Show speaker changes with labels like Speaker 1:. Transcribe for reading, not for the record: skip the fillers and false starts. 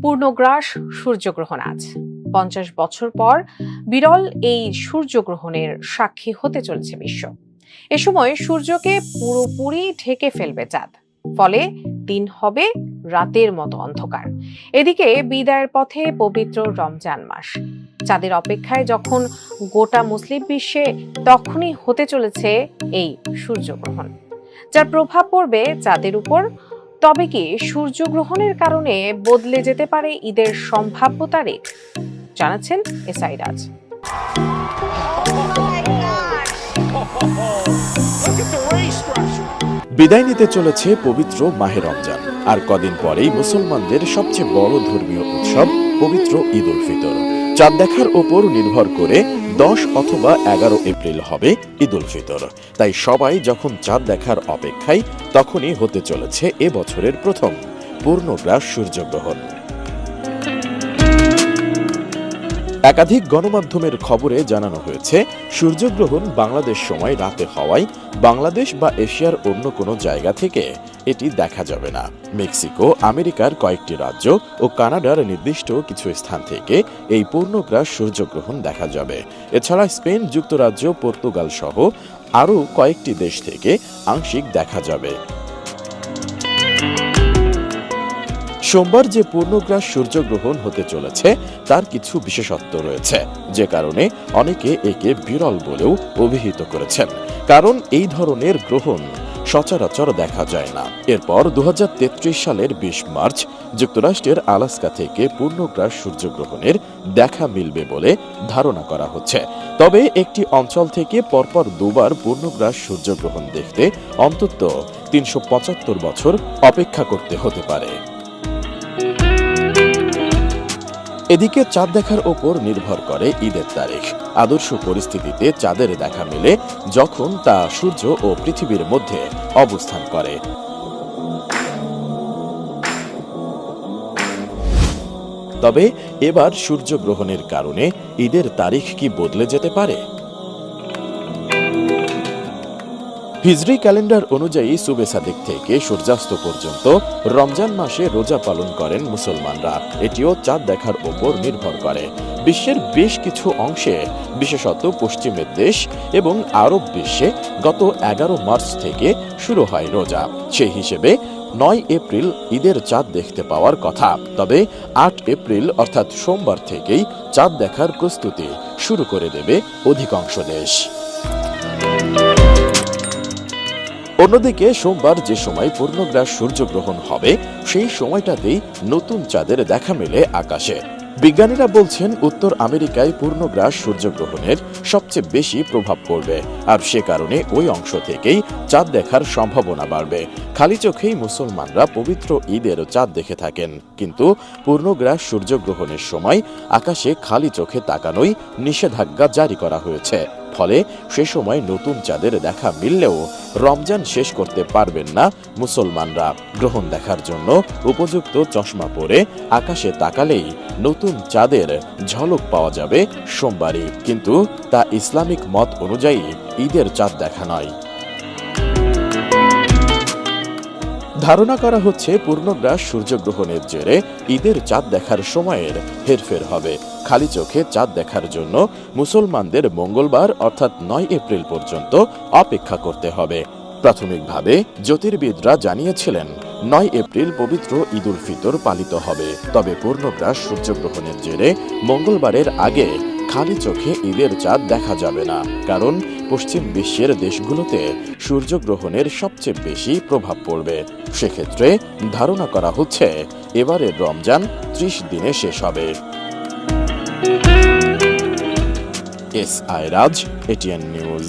Speaker 1: পূর্ণগ্রাস সূর্যগ্রহণ আজ 50 বছর পর বিরল এই সূর্যগ্রহণের সাক্ষী হতে চলেছে বিশ্ব। এ সময় সূর্যকে পুরোপুরি ঢেকে ফেলবে চাঁদ, ফলে দিন হবে রাতের মতো অন্ধকার। এদিকে বিদায়ের পথে পবিত্র রমজান মাস, চাঁদের অপেক্ষায় যখন গোটা মুসলিম বিশ্বে, তখনই হতে চলেছে এই সূর্যগ্রহণ, যার প্রভাব পড়বে চাঁদের উপর। তবে কি সূর্যগ্রহণের কারণে বদলে যেতে পারে ঈদের সম্ভাব্য তারিখ? জানাচ্ছেন এসআই রাজ।
Speaker 2: বিদায় নিতে চলেছে পবিত্র মাহে রমজান, আর কদিন পরেই মুসলমানদের সবচেয়ে বড় ধর্মীয় উৎসব পবিত্র ঈদ উল ফিতর। চাঁদ দেখার ওপর নির্ভর করে 10 অথবা 11 এপ্রিল হবে ঈদ উল ফিতর। তাই সবাই যখন চাঁদ দেখার অপেক্ষায়, তখনই হতে চলেছে এবছরের প্রথম পূর্ণগ্রাস সূর্যগ্রহণ। একাধিক গণমাধ্যমের খবরে জানানো হয়েছে, সূর্যগ্রহণ বাংলাদেশ সময় রাতে হওয়ায় বাংলাদেশ বা এশিয়ার অন্য কোনো জায়গা থেকে এটি দেখা যাবে না। মেক্সিকো, আমেরিকার কয়েকটি রাজ্য ও কানাডার নির্দিষ্ট কিছু স্থান থেকে এই পূর্ণগ্রাস সূর্যগ্রহণ দেখা যাবে। এছাড়া স্পেন, যুক্তরাজ্য, পর্তুগাল সহ আরও কয়েকটি দেশ থেকে আংশিক দেখা যাবে। সোমবার যে পূর্ণগ্রাস সূর্যগ্রহণ হতে চলেছে তার কিছু বিশেষত্ব রয়েছে, যে কারণে অনেকে একে বিরল বলেও অভিহিত করেছেন। কারণ এই ধরনের গ্রহণ সচরাচর দেখা যায় না। এরপর 2033 সালের 20 মার্চ যুক্তরাষ্ট্রের আলাস্কা থেকে পূর্ণগ্রাস সূর্যগ্রহণের দেখা মিলবে বলে ধারণা করা হচ্ছে। তবে একটি অঞ্চল থেকে পরপর দুবার পূর্ণগ্রাস সূর্যগ্রহণ দেখতে অন্তত 375 বছর অপেক্ষা করতে হতে পারে। এদিকে চাঁদ দেখার ওপর নির্ভর করে ঈদের তারিখ। আদর্শ পরিস্থিতিতে চাঁদের দেখা মেলে যখন তা সূর্য ও পৃথিবীর মধ্যে অবস্থান করে। তবে এবার সূর্যগ্রহণের কারণে ঈদের তারিখ কি বদলে যেতে পারে? হিজরি ক্যালেন্ডার অনুযায়ী সুবে সাদিক থেকে সূর্যাস্ত পর্যন্ত রমজান মাসে রোজা পালন করেন মুসলমানরা। এটিও চাঁদ দেখার ওপর নির্ভর করে। বিশ্বের বেশ কিছু অংশে, বিশেষত পশ্চিমের দেশ এবং আরব বিশ্বে গত 11 মার্চ থেকে শুরু হয় রোজা। সেই হিসেবে 9 এপ্রিল ঈদের চাঁদ দেখতে পাওয়ার কথা। তবে 8 এপ্রিল অর্থাৎ সোমবার থেকেই চাঁদ দেখার প্রস্তুতি শুরু করে দেবে অধিকাংশ দেশ। অন্যদিকে সোমবার যে সময় পূর্ণগ্রাস সূর্যগ্রহণ হবে, সেই সময়টাতেই নতুন চাঁদের দেখা মেলে আকাশে। বিজ্ঞানীরা বলছেন, উত্তর আমেরিকায় পূর্ণগ্রাস সূর্যগ্রহণের সবচেয়ে বেশি প্রভাব পড়বে, আর সে কারণে ওই অংশ থেকেই চাঁদ দেখার সম্ভাবনা বাড়বে। খালি চোখেই মুসলমানরা পবিত্র ঈদের চাঁদ দেখে থাকেন, কিন্তু পূর্ণগ্রাস সূর্যগ্রহণের সময় আকাশে খালি চোখে তাকানোই নিষেধাজ্ঞা জারি করা হয়েছে। ফলে সে সময় নতুন চাঁদের দেখা মিললেও রমজান শেষ করতে পারবেন না মুসলমানরা। গ্রহণ দেখার জন্য উপযুক্ত চশমা পরে আকাশে তাকালেই নতুন চাঁদের ঝলক পাওয়া যাবে সোমবারই, কিন্তু তা ইসলামিক মত অনুযায়ী ঈদের চাঁদ দেখা নয়। ধারণা করা হচ্ছে, পূর্ণগ্রাস সূর্যগ্রহণের জেরে ঈদের চাঁদ দেখার সময়ের হেরফের হবে। খালি চোখে চাঁদ দেখার জন্য মুসলমানদের মঙ্গলবার অর্থাৎ 9 এপ্রিল পর্যন্ত অপেক্ষা করতে হবে। প্রাথমিকভাবে জ্যোতির্বিদরা জানিয়েছিলেন 9 এপ্রিল পবিত্র ঈদ উল ফিতর পালিত হবে। তবে পূর্ণগ্রাস সূর্যগ্রহণের জেরে মঙ্গলবারের আগে খালি চোখে ঈদের চাঁদ দেখা যাবে না, কারণ পশ্চিম বিশ্বের দেশগুলোতে সূর্যগ্রহণের সবচেয়ে বেশি প্রভাব পড়বে। সেক্ষেত্রে ধারণা করা হচ্ছে এবারের রমজান 30 দিনে শেষ হবে। এসআই রাজ, এটিএন নিউজ।